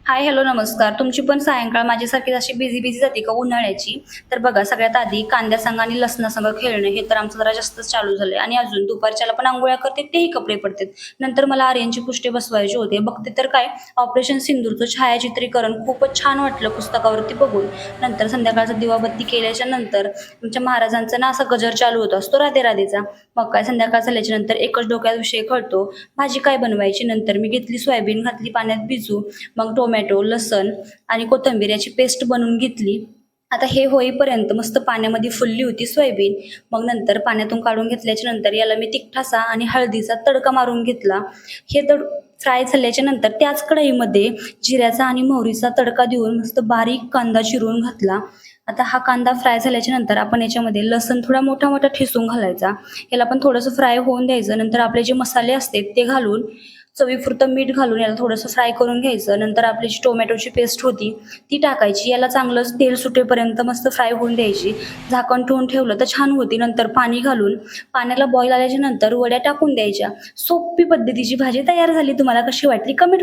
हाय, hello, नमस्कार. तुमची पण सायंकाळ माझ्यासारखीच अशी बिझी जाते का उन्हाळ्याची? तर बघा, सगळ्यात आधी कांद्यासंग आणि लसणासंग खेळणं हे तर आमचं जरा जास्तच चालू झालंय आणि अजून दुपारच्याला पण अंघोळ्या करते तेही कपडे पडतात. नंतर मला आर्यनची पुष्टे बसवायचे होते. बघते तर काय, ऑपरेशन सिंदूरचं छायाचित्रीकरण खूपच छान वाटलं पुस्तकावरती बघून. नंतर संध्याकाळचं दिवाबत्ती केल्याच्या नंतर आमच्या महाराजांचा ना असा गजर चालू होत असतो राधे राधेचा. मग काय, संध्याकाळ झाल्याच्या नंतर एकच डोक्यात विषय कळतो, भाजी काय बनवायची. नंतर मी घेतली सोयाबीन, घातली पाण्यात भिजू. मग टोमॅटो, लसण आणि कोथिंबीर याची पेस्ट बनवून घेतली. आता हे होईपर्यंत मस्त पाण्यामध्ये फुलली होती सोयाबीन. मग नंतर पाण्यातून काढून घेतल्याच्या नंतर याला मी तिखटाचा आणि हळदीचा तडका मारून घेतला. हे फ्राय झाल्याच्या नंतर त्याच कढईमध्ये जिऱ्याचा आणि मोहरीचा तडका देऊन मस्त बारीक कांदा चिरून घातला. आता हा कांदा फ्राय झाल्याच्या नंतर आपण याच्यामध्ये लसण थोडा मोठा मोठा ठेचून घालायचा. याला पण थोडंसं फ्राय होऊन द्यायचं. नंतर आपले जे मसाले असतात ते घालून चवीपुरतं मीठ घालून याला थोडंसं फ्राय करून घ्यायचं. नंतर आपली जी टोमॅटोची पेस्ट होती ती टाकायची. याला चांगलं तेल सुटेपर्यंत मस्त फ्राय होऊन द्यायची. झाकण ठेवून ठेवलं तर छान होती. नंतर पाणी घालून पाण्याला बॉईल आल्याच्या नंतर वड्या टाकून द्यायच्या. सोपी पद्धतीची भाजी तयार झाली. तुम्हाला कशी वाटली कमेंट